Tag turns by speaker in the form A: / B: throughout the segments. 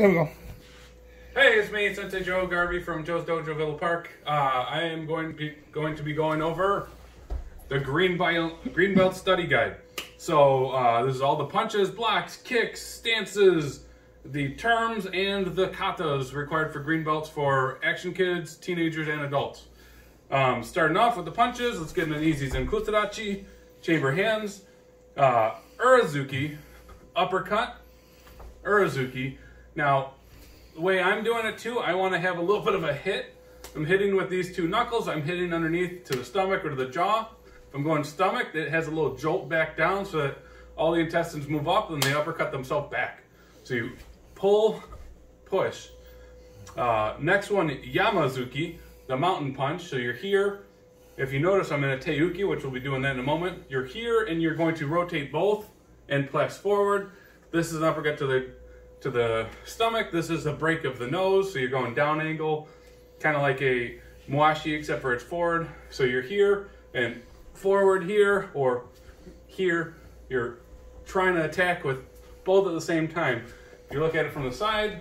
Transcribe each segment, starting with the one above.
A: There we go.
B: Hey, it's me, Sensei Joe Garvey from Joe's Dojo Villa Park. I am going to be going over the Green Belt Study Guide. So this is all the punches, blocks, kicks, stances, the terms, and the katas required for green belts for action kids, teenagers, and adults. Starting off with the punches, let's get an easy Zenkutadachi, chamber hands, Urazuki, uppercut, Urazuki. Now, the way I'm doing it too, I want to have a little bit of a hit. I'm hitting with these two knuckles. I'm hitting underneath to the stomach or to the jaw. If I'm going stomach, it has a little jolt back down so that all the intestines move up and they uppercut themselves back. So you pull, push. Next one, Yamazuki, the mountain punch. So you're here. If you notice, I'm in a Teuki, which we'll be doing that in a moment. You're here and you're going to rotate both and press forward. This is an uppercut to the stomach. This is a break of the nose, so you're going down angle, kind of like a muashi, except for it's forward. So you're here and forward here, or here. You're trying to attack with both at the same time. If you look at it from the side,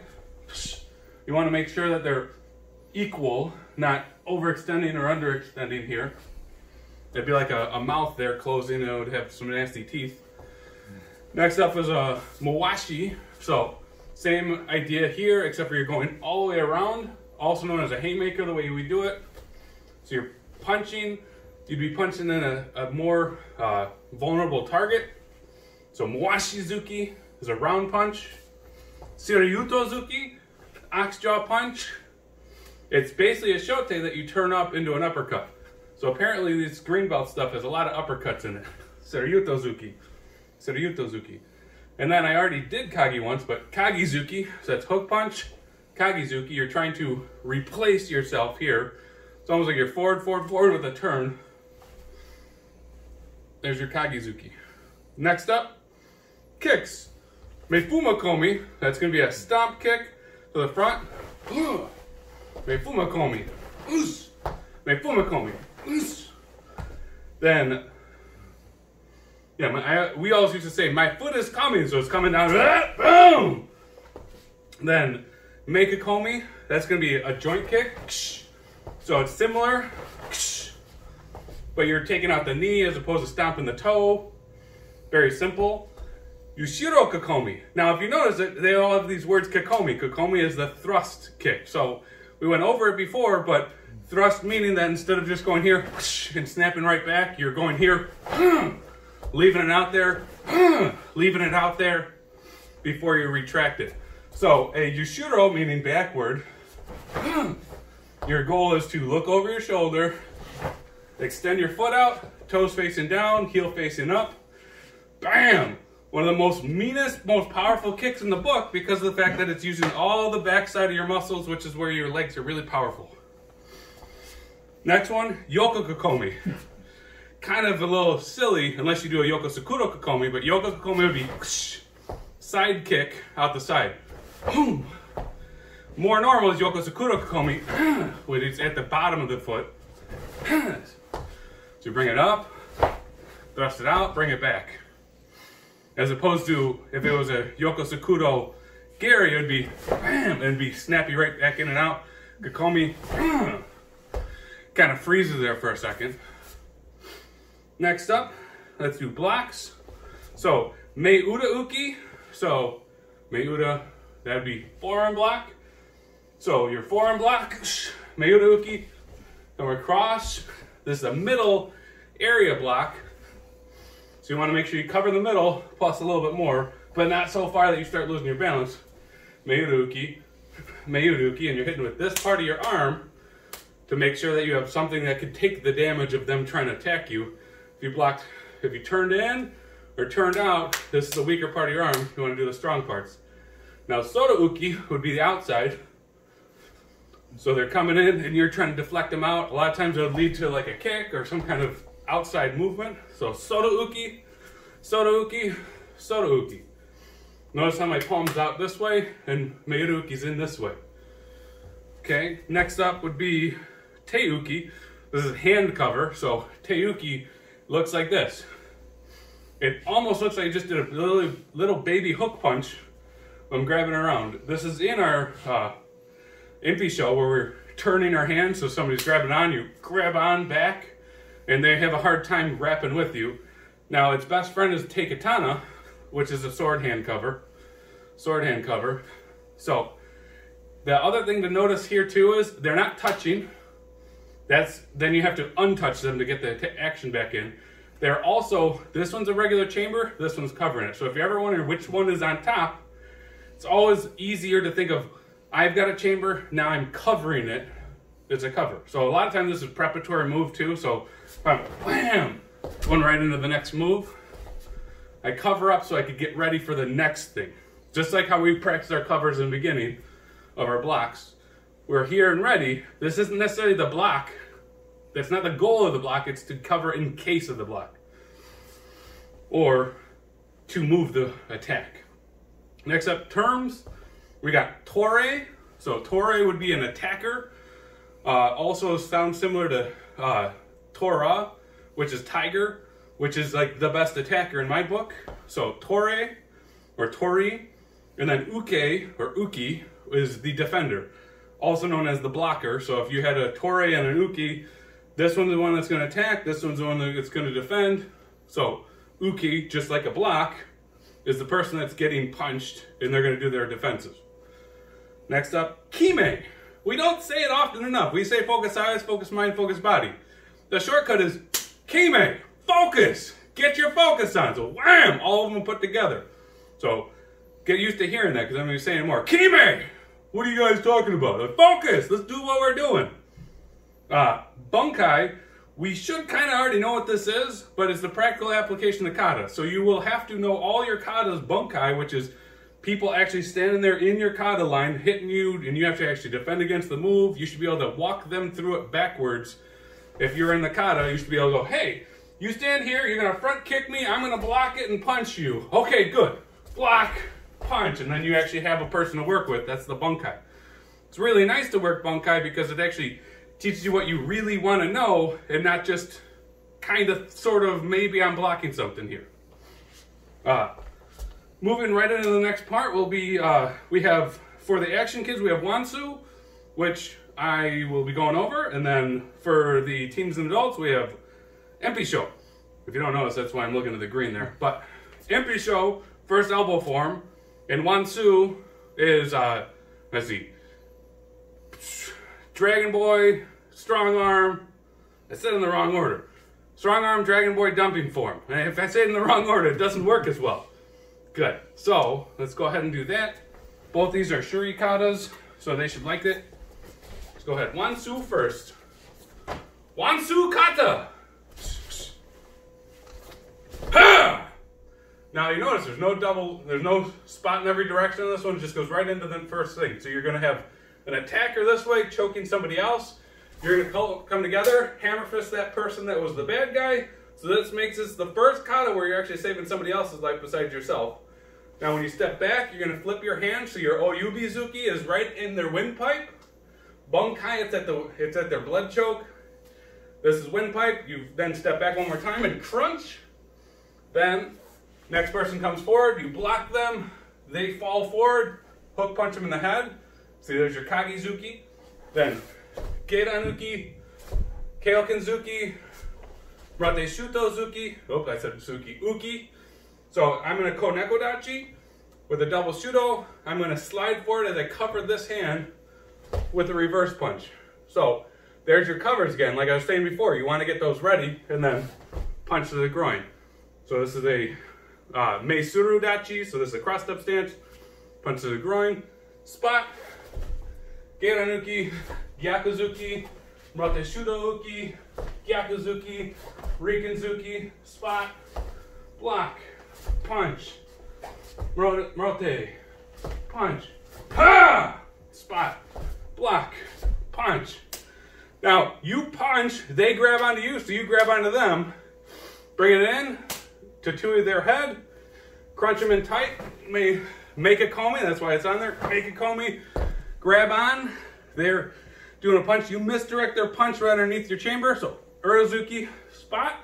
B: you want to make sure that they're equal, not overextending or underextending here. It'd be like a mouth there closing, and it would have some nasty teeth. Next up is a muashi. So same idea here, except for you're going all the way around, also known as a haymaker, the way we do it. So you're punching, you'd be punching in a more vulnerable target. So Muashizuki is a round punch. Shiryutozuki, ox jaw punch. It's basically a shote that you turn up into an uppercut. So apparently this green belt stuff has a lot of uppercuts in it. Shiryutozuki. Shiryutozuki. And then I already did Kagi once, but Kagizuki, so that's hook punch. Kagizuki, you're trying to replace yourself here. It's almost like you're forward with a turn. There's your Kagizuki. Next up, kicks. Meifumakomi, that's going to be a stomp kick to the front. Meifumakomi. Meifumakomi. Then, yeah, we always used to say, my foot is coming, so it's coming down, boom! Then, make a komi, that's going to be a joint kick. So it's similar, but you're taking out the knee as opposed to stomping the toe. Very simple. Yushiro kakomi. Now, if you notice it, they all have these words kakomi. Kakomi is the thrust kick. So we went over it before, but thrust meaning that instead of just going here and snapping right back, you're going here, leaving it out there, before you retract it. So a yushiro, meaning backward, your goal is to look over your shoulder, extend your foot out, toes facing down, heel facing up, bam! One of the most meanest, most powerful kicks in the book because of the fact that it's using all the backside of your muscles, which is where your legs are really powerful. Next one, Yoko Kakomi. Kind of a little silly unless you do a Yoko Sakuro Kakomi, but Yoko Kakomi would be side kick out the side. More normal is Yoko Sakuro Kakomi, when it's at the bottom of the foot. So you bring it up, thrust it out, bring it back. As opposed to if it was a Yoko Sakuro Gary, it would be bam, and be snappy right back in and out. Kakomi kind of freezes there for a second. Next up, let's do blocks. So, Meiuda Uki. So, Meiuda, that'd be forearm block. So, your forearm block, Meiuda Uki. Then we're cross. This is a middle area block. So, you want to make sure you cover the middle, plus a little bit more, but not so far that you start losing your balance. Meiuda Uki, and you're hitting with this part of your arm to make sure that you have something that could take the damage of them trying to attack you. If you turned in or turned out, this is the weaker part of your arm. You want to do the strong parts. Now, Soda Uki would be the outside. So they're coming in and you're trying to deflect them out. A lot of times it would lead to like a kick or some kind of outside movement. So Soda Uki, Soda Uki, Soda Uki. Notice how my palm's out this way and Meiuda Uki's in this way. Okay, next up would be Teuki. This is hand cover. So Teuki looks like this. It almost looks like you just did a little baby hook punch I'm grabbing around. This is in our impy show where we're turning our hands, so somebody's grabbing on, you grab on back, and they have a hard time wrapping with you. Now, its best friend is Takatana, which is a sword hand cover. Sword hand cover. So, the other thing to notice here too is they're not touching. Then you have to untouch them to get the action back in. They're also, this one's a regular chamber, this one's covering it. So if you're ever wondering which one is on top, it's always easier to think of, I've got a chamber, now I'm covering it. It's a cover. So a lot of times this is a preparatory move too. So if I'm wham, going right into the next move, I cover up so I could get ready for the next thing. Just like how we practice our covers in the beginning of our blocks. We're here and ready. This isn't necessarily the block. That's not the goal of the block. It's to cover in case of the block. Or to move the attack. Next up, terms. We got Tore. So Tore would be an attacker. Also sounds similar to Tora, which is tiger, which is like the best attacker in my book. So Tore or Tori. And then Uke or Uki is the defender, also known as the blocker. So if you had a Tore and an Uki, this one's the one that's going to attack, this one's the one that's going to defend. So Uki, just like a block, is the person that's getting punched and they're going to do their defenses. Next up, Kime. We don't say it often enough. We say focus eyes, focus mind, focus body. The shortcut is Kime, focus. Get your focus on. So wham, all of them put together. So get used to hearing that because I'm going to be saying more. Kime! What are you guys talking about? Like, focus! Let's do what we're doing. Bunkai, we should kind of already know what this is, but it's the practical application of kata. So you will have to know all your kata's bunkai, which is people actually standing there in your kata line, hitting you, and you have to actually defend against the move. You should be able to walk them through it backwards. If you're in the kata, you should be able to go, hey, you stand here, you're going to front kick me, I'm going to block it and punch you. Okay, good. Block, punch, and then you actually have a person to work with. That's the bunkai. It's really nice to work bunkai because it actually teaches you what you really want to know and not just kind of, sort of, maybe I'm blocking something here. Moving right into the next part will be, we have, for the action kids, we have Wansu, which I will be going over, and then for the teens and adults, we have Empisho. If you don't notice, that's why I'm looking at the green there. But Empisho, first elbow form, and Wansu is, let's see, Dragon Boy, Strong Arm. I said it in the wrong order. Strong Arm, Dragon Boy, dumping form. And if I say it in the wrong order, it doesn't work as well. Good. So let's go ahead and do that. Both these are shurikatas, so they should like it. Let's go ahead. Wansu first. Wansu kata. Ha! Now you notice there's no spot in every direction on this one. It just goes right into the first thing. So you're going to have an attacker this way, choking somebody else. You're going to come together, hammer fist that person that was the bad guy. So this makes this the first kata where you're actually saving somebody else's life besides yourself. Now when you step back, you're going to flip your hand so your Oyubi-zuki is right in their windpipe. Bunkai, it's at their blood choke. This is windpipe. You then step back one more time and crunch. Then next person comes forward, you block them, they fall forward, hook punch them in the head. See, there's your Kage-zuki. Then Geiran-uki, Keoken-zuki, Rate Shuto-zuki. Oh, I said Suki. Uki. So I'm going to Koneko-dachi with a double Shuto. I'm going to slide forward as I cover this hand with a reverse punch. So there's your covers again. Like I was saying before, you want to get those ready and then punch to the groin. So this is a Meisuru-dachi. So this is a crossed up stance. Punch to the groin. Spot. Geiran-uki, Gyakuzuki, Rate Shuto-uki, Gyakuzuki, Riken-zuki, spot, block, punch, Rote, punch, ha! Spot, block, punch. Now, you punch, they grab onto you, so you grab onto them, bring it in to two of their head, crunch them in tight, make a komi, that's why it's on there, make a komi, grab on, they're doing a punch, you misdirect their punch right underneath your chamber, so Urozuki, spot,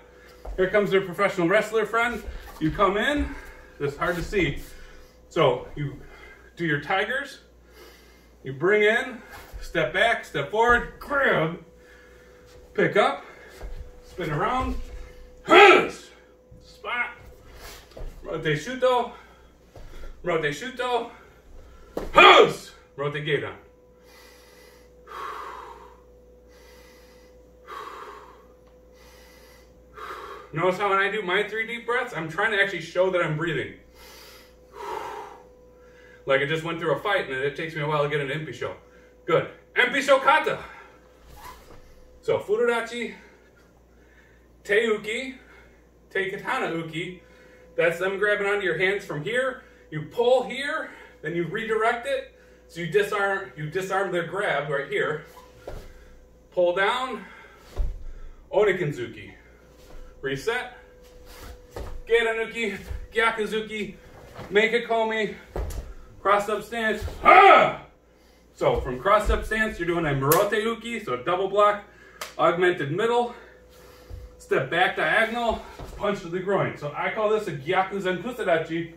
B: here comes their professional wrestler friend, you come in, it's hard to see, so you do your tigers. You bring in, step back, step forward, grab, pick up, spin around, spot, rotate shuto, rotate gate on. Notice how when I do my 3 deep breaths, I'm trying to actually show that I'm breathing. Like I just went through a fight and it takes me a while to get into Empisho. Good. Empisho kata. So Furudachi, Te uki, Te katana uki. That's them grabbing onto your hands from here. You pull here, then you redirect it. So you disarm their grab right here. Pull down, Onikinzuki. Reset, Gedanuki, Gyakuzuki, make a komi, crossed up stance. Ha! So from crossed up stance, you're doing a Murote Uki, so double block, augmented middle, step back diagonal, punch to the groin. So I call this a Gyaku Zenkusadachi.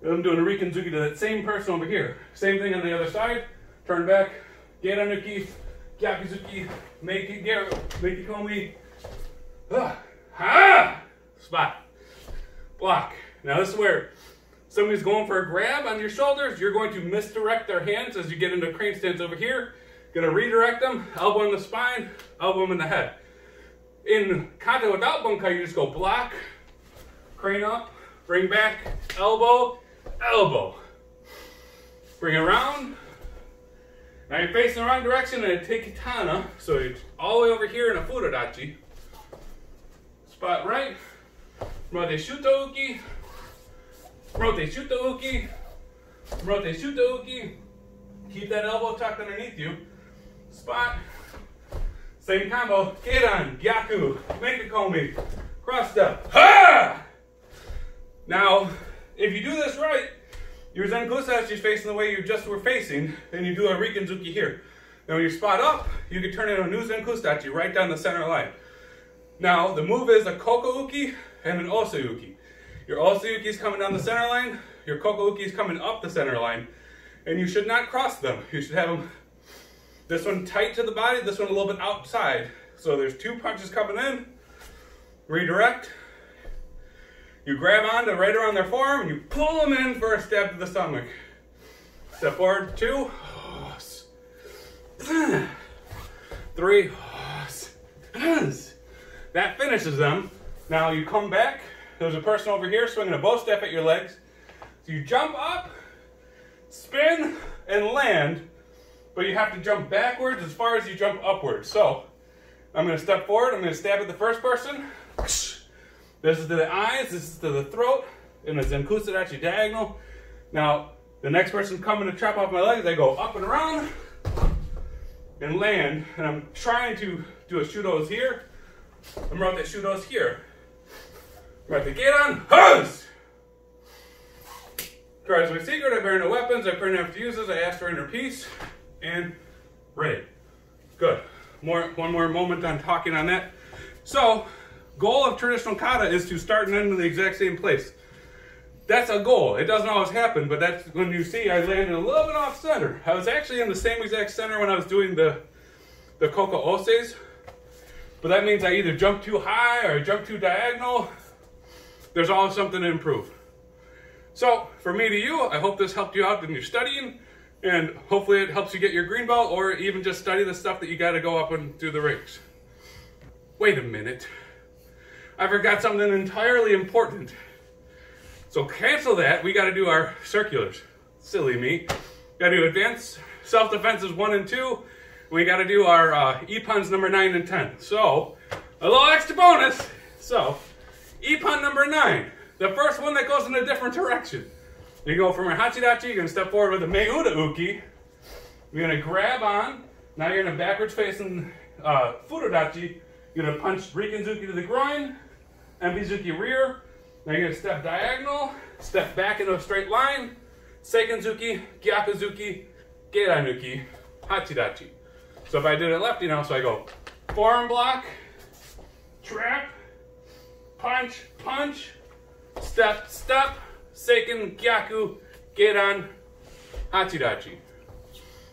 B: I'm doing a Rikinzuki to that same person over here. Same thing on the other side, turn back, Gedanuki, Gyakuzuki, make it komi. Spot. Block. Now this is where somebody's going for a grab on your shoulders. You're going to misdirect their hands as you get into crane stance over here. Gonna redirect them, elbow in the spine, elbow them in the head. In kata without bunkai, you just go block, crane up, bring back, elbow, elbow. Bring it around. Now you're facing the wrong direction and take katana. So you're all the way over here in a furudachi. Spot right, rotate shuto uki, rotate shuto uki, rotate shuto uki. Keep that elbow tucked underneath you. Spot, same combo, Keidan, Gyaku, make a komi, cross step. Ha! Now, if you do this right, your Zenkusadachi is facing the way you just were facing, and you do a Rikinzuki here. Now when you spot up, you can turn it into a new Zenkusadachi right down the center line. Now, the move is a Koko Uki and an Osa Uki. Your Osa Uki is coming down the center line, your Koko Uki is coming up the center line, and you should not cross them. You should have them, this one tight to the body, this one a little bit outside. So there's 2 punches coming in, redirect, you grab onto right around their forearm, and you pull them in for a stab to the stomach. Step forward, 2, 3, that finishes them. Now you come back. There's a person over here swinging a bow step at your legs. So you jump up, spin, and land, but you have to jump backwards as far as you jump upwards. So I'm going to step forward. I'm going to stab at the first person. This is to the eyes. This is to the throat. In a Zenkusadachi diagonal. Now the next person's coming to chop off my legs. I go up and around and land. And I'm trying to do a shudos here. I'm rotate shudos here. Rotate Gedan, huzz! Tries my secret, I burn the weapons, I burn empty uses, I ask for inner peace, and ready. Good. One more moment on talking on that. So, goal of traditional kata is to start and end in the exact same place. That's a goal. It doesn't always happen, but that's when you see I landed a little bit off center. I was actually in the same exact center when I was doing the Koko Oses. But that means I either jump too high or I jump too diagonal. There's always something to improve. So, from me to you, I hope this helped you out in your studying, and hopefully it helps you get your green belt, or even just study the stuff that you got to go up and do the rings. Wait a minute. I forgot something entirely important. So cancel that. We got to do our circulars. Silly me. Got to do advanced self-defenses 1 and 2. We got to do our E-puns number 9 and 10. So, a little extra bonus. So, E-pun number 9. The first one that goes in a different direction. You go from your Hachidachi, you're going to step forward with a Meuda Uki. You're going to grab on. Now you're in a backwards facing Furudachi. You're going to punch Rikinzuki to the groin. Empizuki rear. Now you're going to step diagonal. Step back into a straight line. Seikenzuki, Gyakuzuki, Geidanuki, Hachidachi. So if I did it lefty now, so I go forearm block, trap, punch, punch, step, step, Seiken, Gyaku, Geidan, Hachidachi.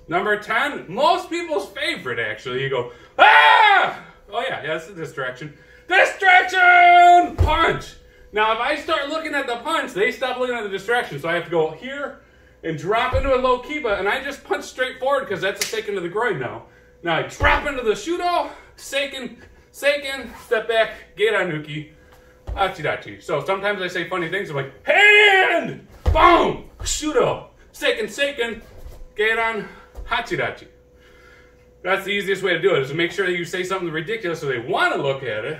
B: Number 10, most people's favorite actually. You go, ah! Oh yeah, that's a distraction. Distraction! Punch! Now if I start looking at the punch, they stop looking at the distraction. So I have to go here and drop into a low kiba, and I just punch straight forward because that's a seiken to the groin now. Now I drop into the shudo, seiken, step back, geiranuki, hachidachi. So sometimes I say funny things. I'm like, hand! Boom! Shudo, seiken, geiran, hachidachi. That's the easiest way to do it, is to make sure that you say something ridiculous so they want to look at it.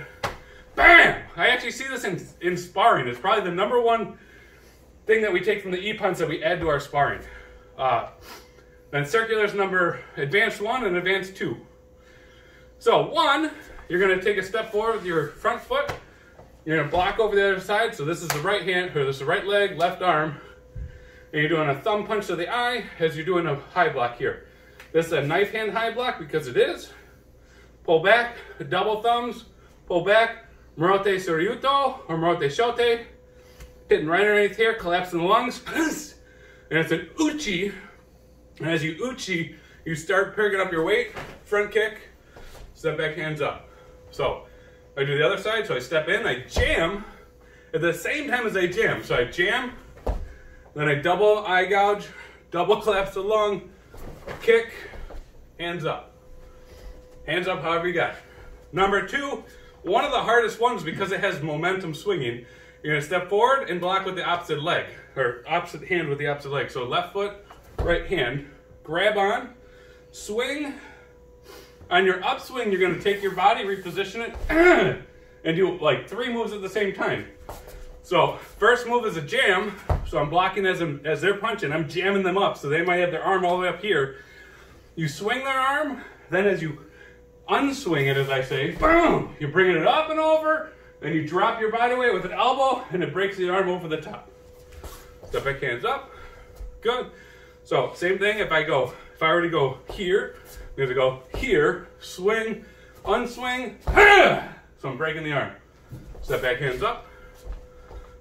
B: Bam! I actually see this in sparring. It's probably the number one thing that we take from the ippans that we add to our sparring. Then circular's advanced 1 and advanced 2. So 1, you're going to take a step forward with your front foot. You're going to block over the other side. So this is the right hand, or this is the right leg, left arm. And you're doing a thumb punch to the eye as you're doing a high block here. This is a knife hand high block because it is. Pull back, double thumbs, pull back, Morote Suryuto or Morote Shote. Hitting right underneath here, collapsing the lungs. And it's an uchi. And as you uchi, you start picking up your weight, front kick, step back, hands up. So I do the other side, so I step in, I jam at the same time as I jam. So I jam, then I double eye gouge, double collapse the lung, kick, hands up. Hands up however you got. Number 2, one of the hardest ones because it has momentum swinging. You're going to step forward and block with the opposite leg, or opposite hand with the opposite leg. So left foot, right hand, grab on, swing. On your upswing, you're going to take your body, reposition it, and do like 3 moves at the same time. So first move is a jam. So I'm blocking as they're punching. I'm jamming them up. So they might have their arm all the way up here. You swing their arm. Then as you unswing it, as I say, boom, you're bringing it up and over. Then you drop your body weight with an elbow, and it breaks the arm over the top. Step back, hands up. Good. So same thing. If I were to go here, I'm going to go here, swing, unswing. So I'm breaking the arm. Step back, hands up.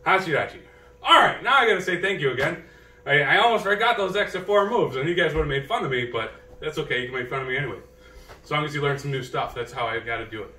B: Hachidachi. All right, now I got to say thank you again. I almost forgot those extra 4 moves, and you guys would have made fun of me, but that's okay. You can make fun of me anyway. As long as you learn some new stuff, that's how I got to do it.